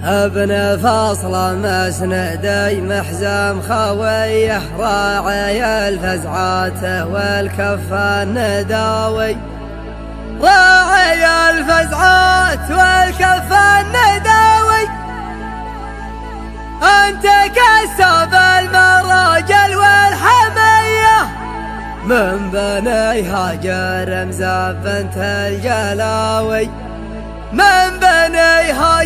ابن فصل مسندي محزم خويه راعي الفزعات والكفة النداوي، راعي الفزعات والكفة النداوي. انت كسب المراجل والحمية من بني هاجر مزاب بنت الجلاوي، من بني هاجر